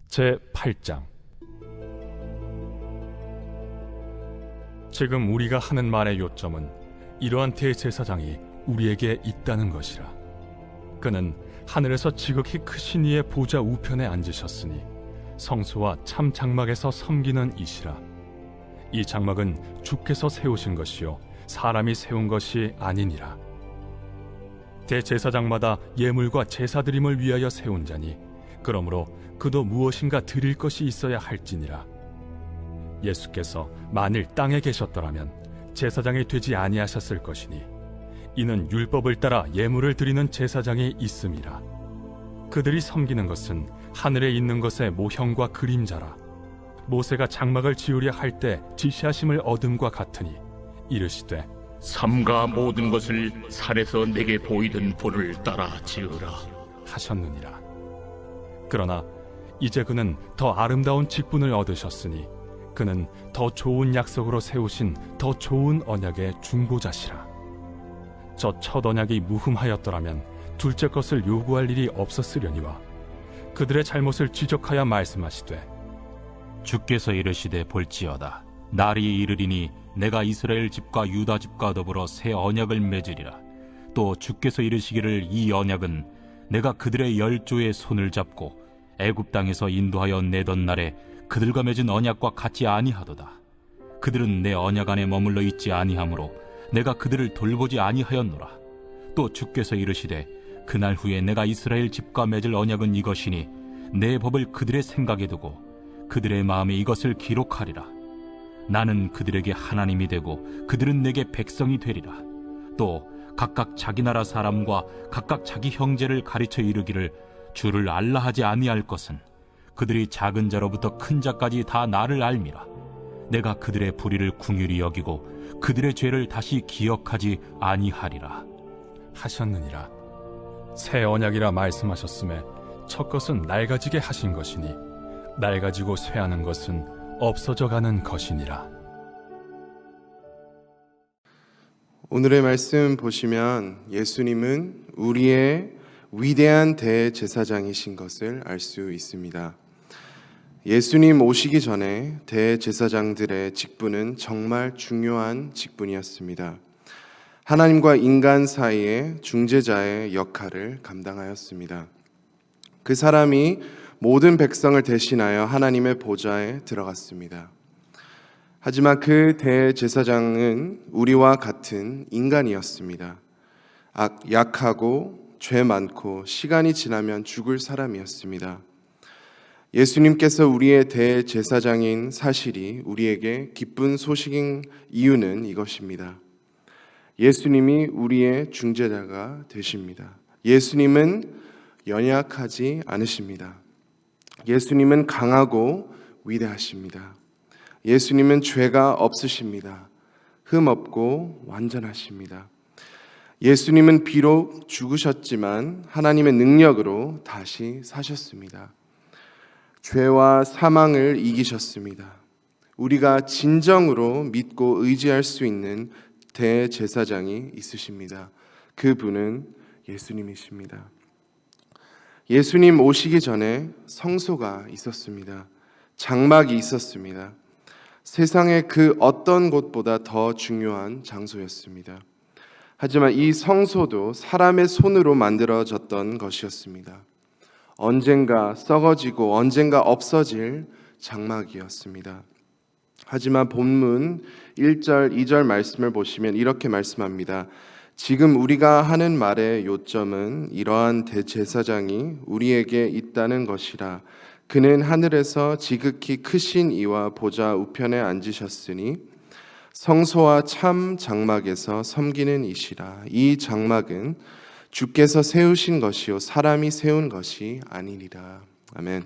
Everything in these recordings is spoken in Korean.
제8장. 지금 우리가 하는 말의 요점은 이러한 대제사장이 우리에게 있다는 것이라. 그는 하늘에서 지극히 크신 이의 보좌 우편에 앉으셨으니 성소와 참 장막에서 섬기는 이시라. 이 장막은 주께서 세우신 것이요 사람이 세운 것이 아니니라. 대제사장마다 예물과 제사드림을 위하여 세운 자니 그러므로 그도 무엇인가 드릴 것이 있어야 할지니라. 예수께서 만일 땅에 계셨더라면 제사장이 되지 아니하셨을 것이니 이는 율법을 따라 예물을 드리는 제사장이 있음이라. 그들이 섬기는 것은 하늘에 있는 것의 모형과 그림자라. 모세가 장막을 지으려 할 때 지시하심을 얻음과 같으니 이르시되 삼가 모든 것을 산에서 내게 보이던 불을 따라 지으라 하셨느니라. 그러나 이제 그는 더 아름다운 직분을 얻으셨으니 그는 더 좋은 약속으로 세우신 더 좋은 언약의 중보자시라. 저 첫 언약이 무흠하였더라면 둘째 것을 요구할 일이 없었으려니와 그들의 잘못을 지적하여 말씀하시되 주께서 이르시되 볼지어다 날이 이르리니 내가 이스라엘 집과 유다 집과 더불어 새 언약을 맺으리라. 또 주께서 이르시기를 이 언약은 내가 그들의 열조의 손을 잡고 애굽 땅에서 인도하여 내던 날에 그들과 맺은 언약과 같지 아니하도다. 그들은 내 언약 안에 머물러 있지 아니하므로 내가 그들을 돌보지 아니하였노라. 또 주께서 이르시되 그날 후에 내가 이스라엘 집과 맺을 언약은 이것이니 내 법을 그들의 생각에 두고 그들의 마음에 이것을 기록하리라. 나는 그들에게 하나님이 되고 그들은 내게 백성이 되리라. 또 각각 자기 나라 사람과 각각 자기 형제를 가르쳐 이르기를 주를 알라 하지 아니할 것은 그들이 작은 자로부터 큰 자까지 다 나를 알미라. 내가 그들의 불의를 긍휼히 여기고 그들의 죄를 다시 기억하지 아니하리라 하셨느니라. 새 언약이라 말씀하셨음에 첫 것은 낡아지게 하신 것이니 낡아지고 쇠하는 것은 없어져가는 것이니라. 오늘의 말씀 보시면 예수님은 우리의 위대한 대제사장이신 것을 알 수 있습니다. 예수님 오시기 전에 대제사장들의 직분은 정말 중요한 직분이었습니다. 하나님과 인간 사이의 중재자의 역할을 감당하였습니다. 그 사람이 모든 백성을 대신하여 하나님의 보좌에 들어갔습니다. 하지만 그 대제사장은 우리와 같은 인간이었습니다. 약하고 죄 많고 시간이 지나면 죽을 사람이었습니다. 예수님께서 우리의 대제사장인 사실이 우리에게 기쁜 소식인 이유는 이것입니다. 예수님이 우리의 중재자가 되십니다. 예수님은 연약하지 않으십니다. 예수님은 강하고 위대하십니다. 예수님은 죄가 없으십니다. 흠 없고 완전하십니다. 예수님은 비록 죽으셨지만 하나님의 능력으로 다시 사셨습니다. 죄와 사망을 이기셨습니다. 우리가 진정으로 믿고 의지할 수 있는 대제사장이 있으십니다. 그분은 예수님이십니다. 예수님 오시기 전에 성소가 있었습니다. 장막이 있었습니다. 세상의 그 어떤 곳보다 더 중요한 장소였습니다. 하지만 이 성소도 사람의 손으로 만들어졌던 것이었습니다. 언젠가 썩어지고 언젠가 없어질 장막이었습니다. 하지만 본문 1절, 2절 말씀을 보시면 이렇게 말씀합니다. 지금 우리가 하는 말의 요점은 이러한 대제사장이 우리에게 있다는 것이라. 그는 하늘에서 지극히 크신 이와 보좌 우편에 앉으셨으니 성소와 참 장막에서 섬기는 이시라. 이 장막은 주께서 세우신 것이요 사람이 세운 것이 아니니라. 아멘.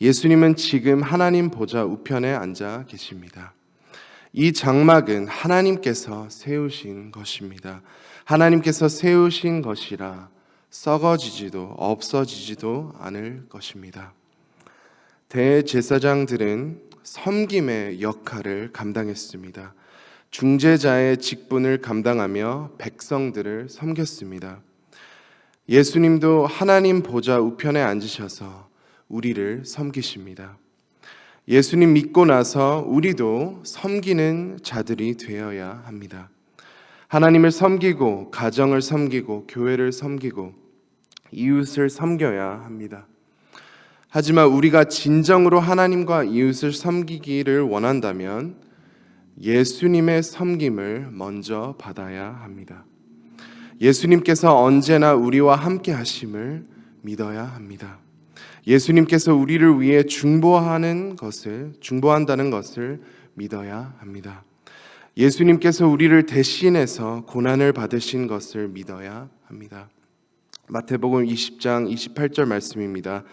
예수님은 지금 하나님 보좌 우편에 앉아 계십니다. 이 장막은 하나님께서 세우신 것입니다. 하나님께서 세우신 것이라 썩어지지도 없어지지도 않을 것입니다. 대제사장들은 섬김의 역할을 감당했습니다. 중재자의 직분을 감당하며 백성들을 섬겼습니다. 예수님도 하나님 보좌 우편에 앉으셔서 우리를 섬기십니다. 예수님 믿고 나서 우리도 섬기는 자들이 되어야 합니다. 하나님을 섬기고 가정을 섬기고 교회를 섬기고 이웃을 섬겨야 합니다. 하지만 우리가 진정으로 하나님과 이웃을 섬기기를 원한다면 예수님의 섬김을 먼저 받아야 합니다. 예수님께서 언제나 우리와 함께 하심을 믿어야 합니다. 예수님께서 우리를 위해 중보한다는 것을 믿어야 합니다. 예수님께서 우리를 대신해서 고난을 받으신 것을 믿어야 합니다. 마태복음 20장 28절 말씀입니다.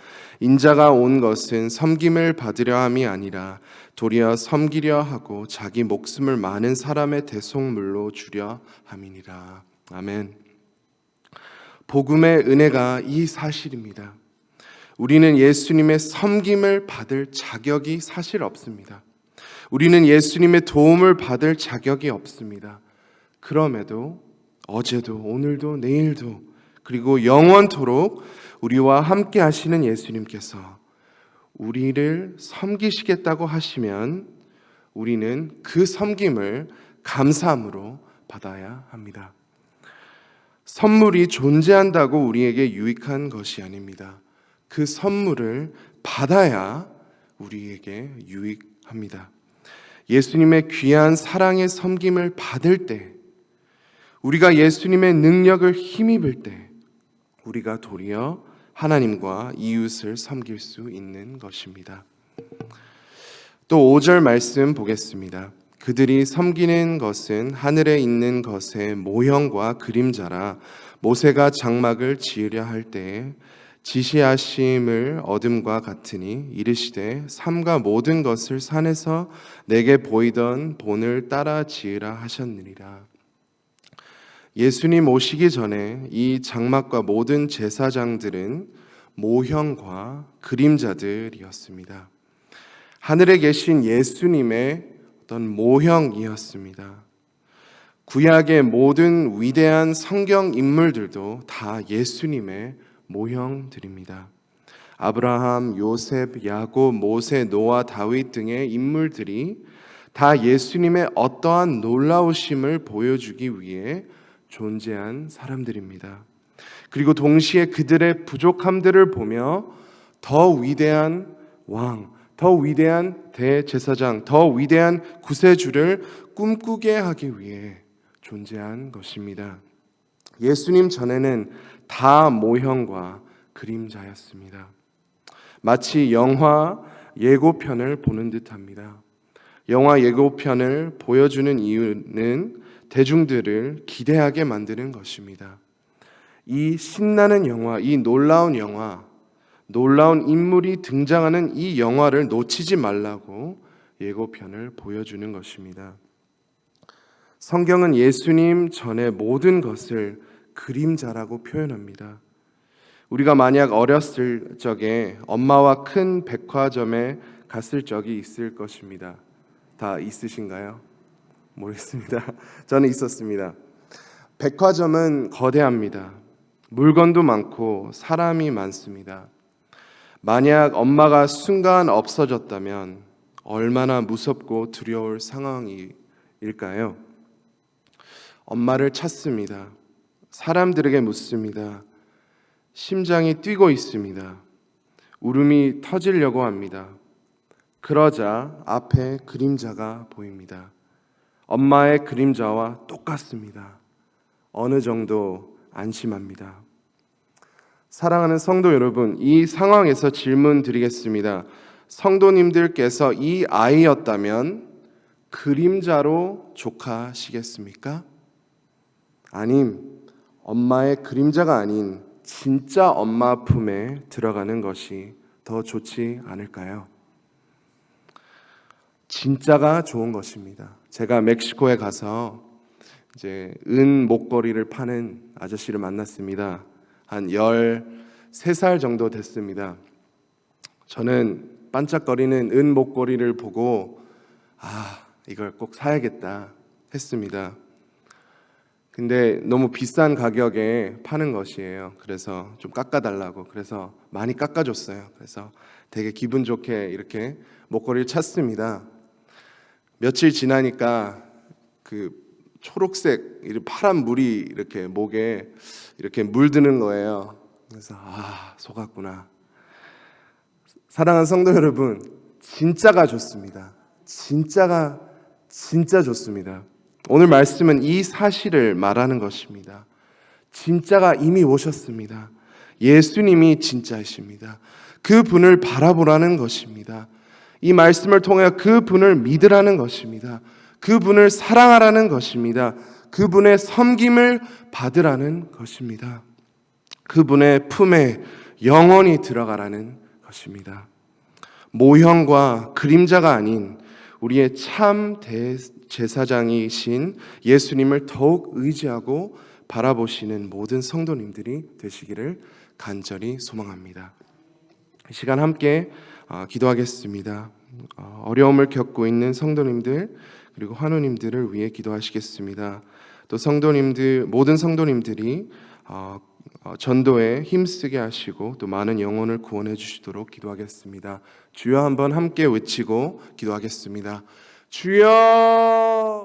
인자가 온 것은 섬김을 받으려 함이 아니라 도리어 섬기려 하고 자기 목숨을 많은 사람의 대속물로 주려 함이니라. 아멘. 복음의 은혜가 이 사실입니다. 우리는 예수님의 섬김을 받을 자격이 사실 없습니다. 우리는 예수님의 도움을 받을 자격이 없습니다. 그럼에도 어제도 오늘도 내일도 그리고 영원토록 우리와 함께 하시는 예수님께서 우리를 섬기시겠다고 하시면 우리는 그 섬김을 감사함으로 받아야 합니다. 선물이 존재한다고 우리에게 유익한 것이 아닙니다. 그 선물을 받아야 우리에게 유익합니다. 예수님의 귀한 사랑의 섬김을 받을 때, 우리가 예수님의 능력을 힘입을 때 우리가 도리어 하나님과 이웃을 섬길 수 있는 것입니다. 또 5절 말씀 보겠습니다. 그들이 섬기는 것은 하늘에 있는 것의 모형과 그림자라 모세가 장막을 지으려 할 때에 지시하심을 얻음과 같으니 이르시되 삼가 모든 것을 산에서 내게 보이던 본을 따라 지으라 하셨느니라. 예수님 오시기 전에 이 장막과 모든 제사장들은 모형과 그림자들이었습니다. 하늘에 계신 예수님의 어떤 모형이었습니다. 구약의 모든 위대한 성경 인물들도 다 예수님의 모형들입니다. 아브라함, 요셉, 야곱, 모세, 노아, 다윗 등의 인물들이 다 예수님의 어떠한 놀라우심을 보여주기 위해 존재한 사람들입니다. 그리고 동시에 그들의 부족함들을 보며 더 위대한 왕, 더 위대한 대제사장, 더 위대한 구세주를 꿈꾸게 하기 위해 존재한 것입니다. 예수님 전에는 다 모형과 그림자였습니다. 마치 영화 예고편을 보는 듯합니다. 영화 예고편을 보여주는 이유는 대중들을 기대하게 만드는 것입니다. 이 신나는 영화, 이 놀라운 영화, 놀라운 인물이 등장하는 이 영화를 놓치지 말라고 예고편을 보여주는 것입니다. 성경은 예수님 전의 모든 것을 그림자라고 표현합니다. 우리가 만약 어렸을 적에 엄마와 큰 백화점에 갔을 적이 있을 것입니다. 다 있으신가요? 모르겠습니다. 저는 있었습니다. 백화점은 거대합니다. 물건도 많고 사람이 많습니다. 만약 엄마가 순간 없어졌다면 얼마나 무섭고 두려울 상황일까요? 엄마를 찾습니다. 사람들에게 묻습니다. 심장이 뛰고 있습니다. 울음이 터지려고 합니다. 그러자 앞에 그림자가 보입니다. 엄마의 그림자와 똑같습니다. 어느 정도 안심합니다. 사랑하는 성도 여러분, 이 상황에서 질문 드리겠습니다. 성도님들께서 이 아이였다면 그림자로 족하시겠습니까? 아님 엄마의 그림자가 아닌 진짜 엄마 품에 들어가는 것이 더 좋지 않을까요? 진짜가 좋은 것입니다. 제가 멕시코에 가서 이제 은 목걸이를 파는 아저씨를 만났습니다. 한 13살 정도 됐습니다. 저는 반짝거리는 은 목걸이를 보고 이걸 꼭 사야겠다 했습니다. 근데 너무 비싼 가격에 파는 것이에요. 그래서 좀 깎아달라고. 그래서 많이 깎아줬어요. 그래서 되게 기분 좋게 이렇게 목걸이를 찼습니다. 며칠 지나니까 그 초록색 파란 물이 이렇게 목에 이렇게 물드는 거예요. 그래서 속았구나. 사랑하는 성도 여러분, 진짜가 좋습니다. 진짜 좋습니다. 오늘 말씀은 이 사실을 말하는 것입니다. 진짜가 이미 오셨습니다. 예수님이 진짜이십니다. 그 분을 바라보라는 것입니다. 이 말씀을 통해 그 분을 믿으라는 것입니다. 그 분을 사랑하라는 것입니다. 그 분의 섬김을 받으라는 것입니다. 그 분의 품에 영원히 들어가라는 것입니다. 모형과 그림자가 아닌 우리의 참 대제사장이신 예수님을 더욱 의지하고 바라보시는 모든 성도님들이 되시기를 간절히 소망합니다. 이 시간 함께 기도하겠습니다. 어려움을 겪고 있는 성도님들 그리고 환우님들을 위해 기도하시겠습니다. 또 성도님들 모든 성도님들이 전도에 힘쓰게 하시고 또 많은 영혼을 구원해 주시도록 기도하겠습니다. 주여 한번 함께 외치고 기도하겠습니다. 주여!